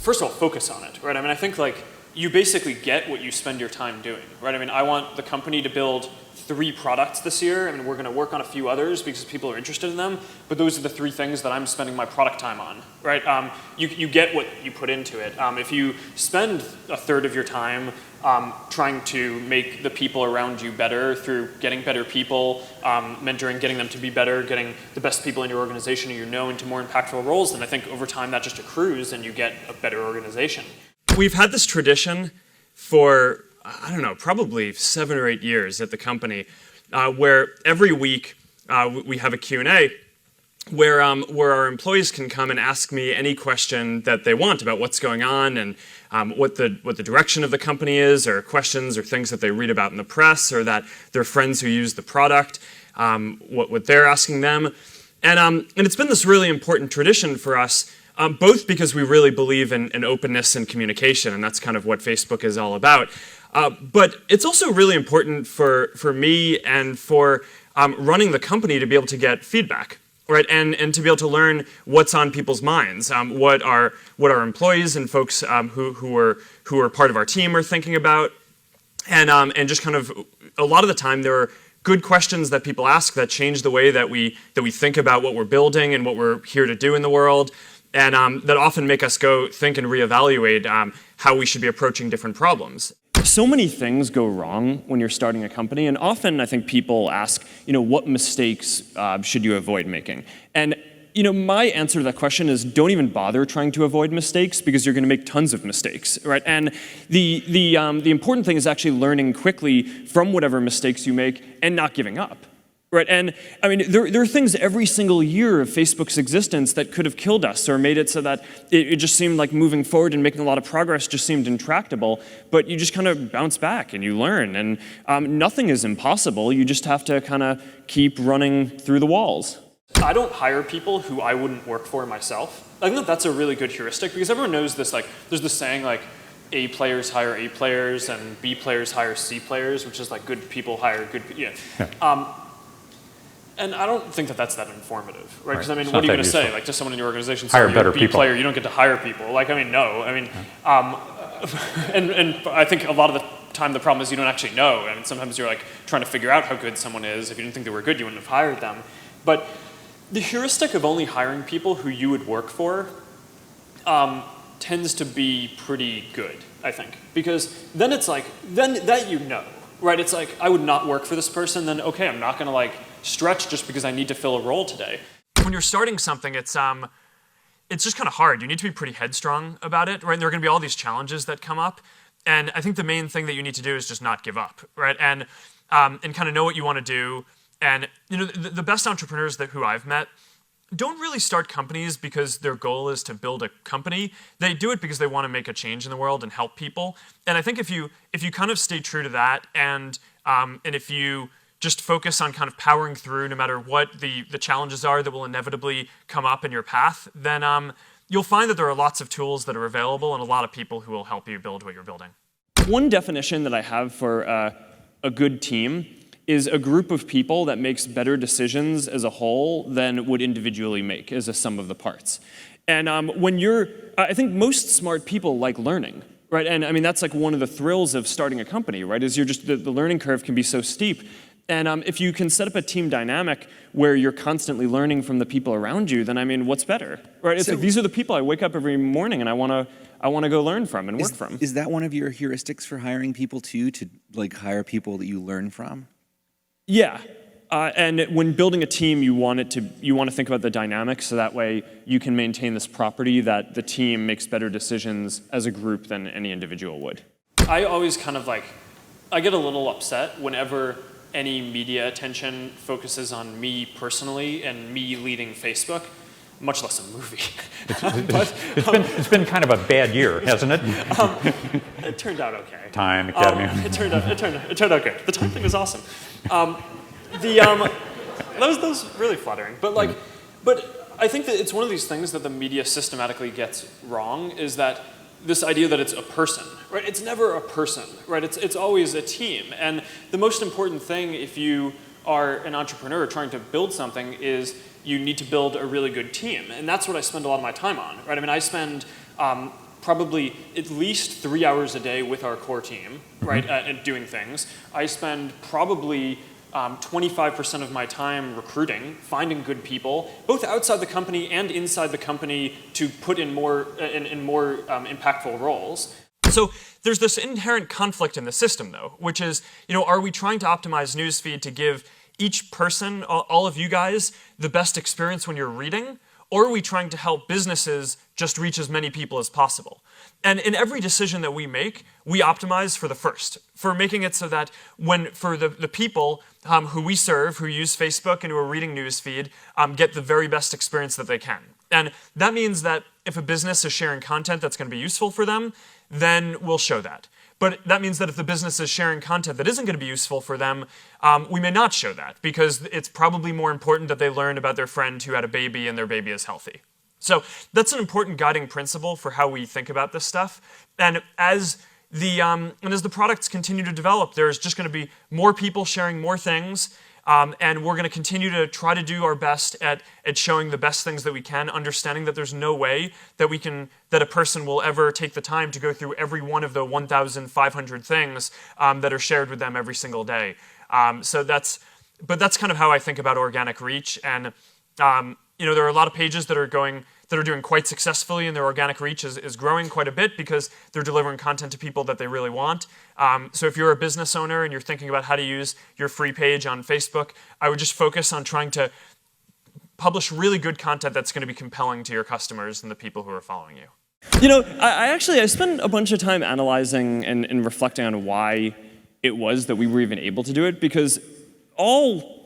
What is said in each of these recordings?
first of all, focus on it, right? I mean, I think like you basically get what you spend your time doing, right? I mean, I want the company to build 3 products this year. I mean, we're going to work on a few others because people are interested in them, but those are the 3 things that I'm spending my product time on, right? You get what you put into it. If you spend a third of your time trying to make the people around you better through getting better people, mentoring, getting them to be better, getting the best people in your organization into more impactful roles, then I think over time that just accrues and you get a better organization. We've had this tradition for, I don't know, probably 7 or 8 years at the company, where every week we have a Q&A where our employees can come and ask me any question that they want about what's going on and what the direction of the company is, or questions or things that they read about in the press, or that their friends who use the product, what they're asking them. And it's been this really important tradition for us, both because we really believe in openness and communication, and that's kind of what Facebook is all about. But it's also really important for me and for running the company to be able to get feedback, right? And to be able to learn what's on people's minds, what our employees and folks who are part of our team are thinking about, and just kind of a lot of the time there are good questions that people ask that change the way that we think about what we're building and what we're here to do in the world. And that often make us go think and reevaluate how we should be approaching different problems. So many things go wrong when you're starting a company, and often I think people ask, what mistakes should you avoid making? And my answer to that question is don't even bother trying to avoid mistakes, because you're going to make tons of mistakes, right? And the important thing is actually learning quickly from whatever mistakes you make and not giving up. Right, and I mean, there are things every single year of Facebook's existence that could have killed us or made it so that it just seemed like moving forward and making a lot of progress just seemed intractable, but you just kind of bounce back and you learn, and nothing is impossible. You just have to kind of keep running through the walls. I don't hire people who I wouldn't work for myself. I think that's a really good heuristic, because everyone knows this, like, there's this saying, like, A players hire A players and B players hire C players, which is like good people hire good people. Yeah. And I don't think that that's that informative, right? Because I mean, what are you going to say? Like, to someone in your organization, hire better you're a B people. player, you don't get to hire people. Like, I mean, no. I mean, and I think a lot of the time the problem is you don't actually know. I mean, sometimes you're like trying to figure out how good someone is. If you didn't think they were good, you wouldn't have hired them. But the heuristic of only hiring people who you would work for tends to be pretty good, I think. Because then it's like, then that right? It's like, I would not work for this person, then okay, I'm not going to like stretch just because I need to fill a role today. When you're starting something, it's just kind of hard. You need to be pretty headstrong about it, right? And there are going to be all these challenges that come up, and I think the main thing that you need to do is just not give up, right? And kind of know what you want to do. And the best entrepreneurs who I've met don't really start companies because their goal is to build a company. They do it because they want to make a change in the world and help people. And I think if you kind of stay true to that, and if you just focus on kind of powering through no matter what the challenges are that will inevitably come up in your path, then you'll find that there are lots of tools that are available and a lot of people who will help you build what you're building. One definition that I have for a good team is a group of people that makes better decisions as a whole than would individually make as a sum of the parts. And I think most smart people like learning, right? And I mean, that's like one of the thrills of starting a company, right? Is the learning curve can be so steep. And if you can set up a team dynamic where you're constantly learning from the people around you, then I mean, what's better, right? It's like, these are the people I wake up every morning and I want to go learn from and work from. Is that one of your heuristics for hiring people too, to like hire people that you learn from? Yeah, and when building a team, you want to think about the dynamics, so that way you can maintain this property that the team makes better decisions as a group than any individual would. I always kind of like, I get a little upset whenever any media attention focuses on me personally and me leading Facebook, much less a movie. It's been kind of a bad year, hasn't it? It turned out okay. Time, Academy. It turned out good. The time thing was awesome. That was really flattering. But I think that it's one of these things that the media systematically gets wrong, is that this idea that it's a person, right? It's never a person, right? It's always a team. And the most important thing if you are an entrepreneur trying to build something is you need to build a really good team. And that's what I spend a lot of my time on, right? I mean, I spend probably at least 3 hours a day with our core team, right, and doing things. I spend probably 25% of my time recruiting, finding good people, both outside the company and inside the company to put in more impactful roles. So there's this inherent conflict in the system, though, which is, are we trying to optimize newsfeed to give each person, all of you guys, the best experience when you're reading? Or are we trying to help businesses just reach as many people as possible? And in every decision that we make, we optimize for the first, for making it so that for the people who we serve, who use Facebook and who are reading newsfeed, get the very best experience that they can. And that means that if a business is sharing content that's going to be useful for them, then we'll show that. But that means that if the business is sharing content that isn't going to be useful for them, we may not show that, because it's probably more important that they learn about their friend who had a baby and their baby is healthy. So that's an important guiding principle for how we think about this stuff. And as the products continue to develop, there's just going to be more people sharing more things. And we're going to continue to try to do our best at showing the best things that we can, understanding that there's no way that a person will ever take the time to go through every one of the 1,500 things that are shared with them every single day. But that's kind of how I think about organic reach. And there are a lot of pages that are doing quite successfully, and their organic reach is growing quite a bit because they're delivering content to people that they really want. So if you're a business owner and you're thinking about how to use your free page on Facebook, I would just focus on trying to publish really good content that's going to be compelling to your customers and the people who are following you. I spent a bunch of time analyzing and reflecting on why it was that we were even able to do it, because all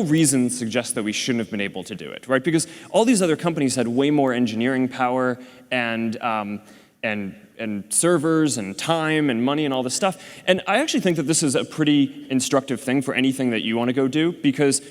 reasons suggest that we shouldn't have been able to do it, right? Because all these other companies had way more engineering power and servers and time and money and all this stuff. And I actually think that this is a pretty instructive thing for anything that you want to go do, because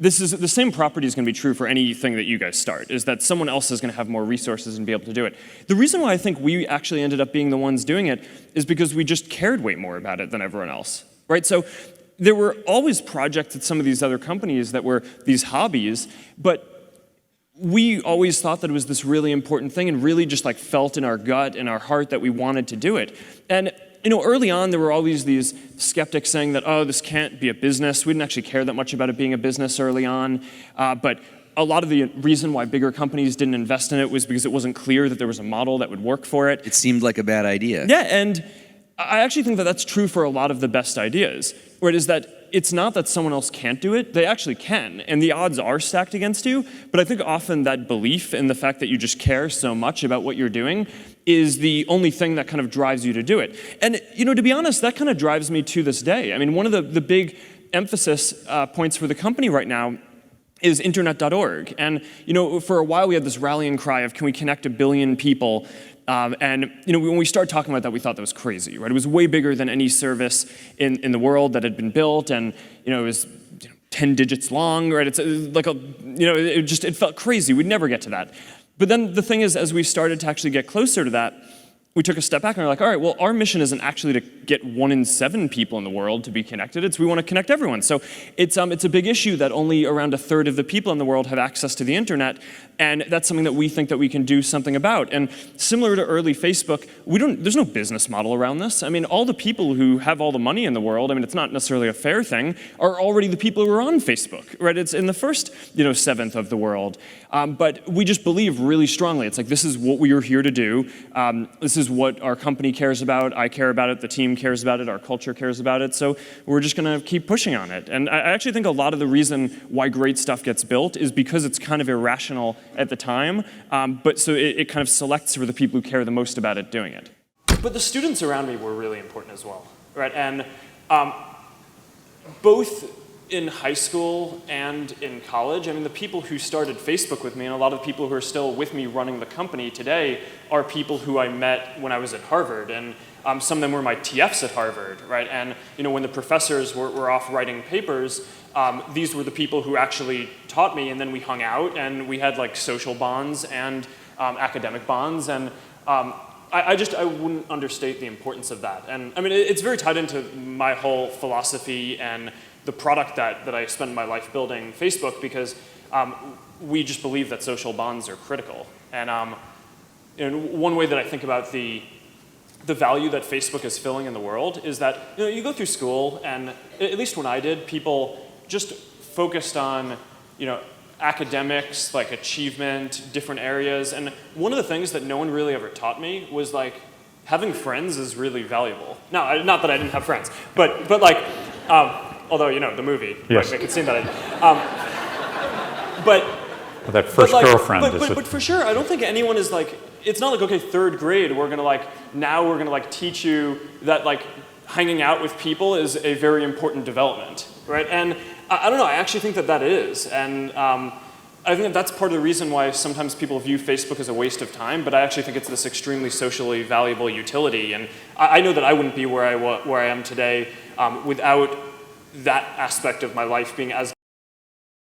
this is the same property is going to be true for anything that you guys start, is that someone else is going to have more resources and be able to do it. The reason why I think we actually ended up being the ones doing it is because we just cared way more about it than everyone else, right? So there were always projects at some of these other companies that were these hobbies, but we always thought that it was this really important thing and really just felt in our gut and our heart that we wanted to do it. And early on, there were always these skeptics saying that, oh, this can't be a business. We didn't actually care that much about it being a business early on. But a lot of the reason why bigger companies didn't invest in it was because it wasn't clear that there was a model that would work for it. It seemed like a bad idea. Yeah, and I actually think that that's true for a lot of the best ideas, where it is that it's not that someone else can't do it, they actually can, and the odds are stacked against you, but I think often that belief in the fact that you just care so much about what you're doing is the only thing that kind of drives you to do it. And, to be honest, that kind of drives me to this day. I mean, one of the big emphasis points for the company right now is internet.org. And, for a while we had this rallying cry of, can we connect 1 billion people? And when we started talking about that, we thought that was crazy, right? It was way bigger than any service in the world that had been built, and it was 10 digits long, right? It's like it felt crazy. We'd never get to that. But then the thing is, as we started to actually get closer to that, we took a step back and we're like, all right, well, our mission isn't actually to get 1 in 7 people in the world to be connected. It's we want to connect everyone. So it's a big issue that only around 1/3 of the people in the world have access to the internet, and that's something that we think that we can do something about. And similar to early Facebook, there's no business model around this. I mean, all the people who have all the money in the world, I mean, it's not necessarily a fair thing, are already the people who are on Facebook, right? It's in the first, 1/7 of the world. But we just believe really strongly. It's like, this is what we are here to do. This is what our company cares about. I care about it. The team cares about it. Our culture cares about it. So we're just going to keep pushing on it. And I actually think a lot of the reason why great stuff gets built is because it's kind of irrational at the time. But so it kind of selects for the people who care the most about it doing it. But the students around me were really important as well, right? And both in high school and in college, I mean, the people who started Facebook with me, and a lot of the people who are still with me running the company today, are people who I met when I was at Harvard. And some of them were my TFs at Harvard, right? And when the professors were off writing papers, these were the people who actually taught me, and then we hung out, and we had social bonds and academic bonds. And I wouldn't understate the importance of that. And I mean, it's very tied into my whole philosophy and the product that I spend my life building, Facebook, because we just believe that social bonds are critical. And And one way that I think about the value that Facebook is filling in the world is that you go through school, and at least when I did, people just focused on academics, like achievement, different areas. And one of the things that no one really ever taught me was like having friends is really valuable. Now, not that I didn't have friends, but like, although the movie, yes. Right, make it seem that I. But that first girlfriend. But for sure, I don't think anyone is like. It's not like, okay, third grade, we're gonna teach you that like hanging out with people is a very important development, right? And I don't know, I actually think that is. And I think that's part of the reason why sometimes people view Facebook as a waste of time, but I actually think it's this extremely socially valuable utility. And I know that I wouldn't be where I am today without that aspect of my life being as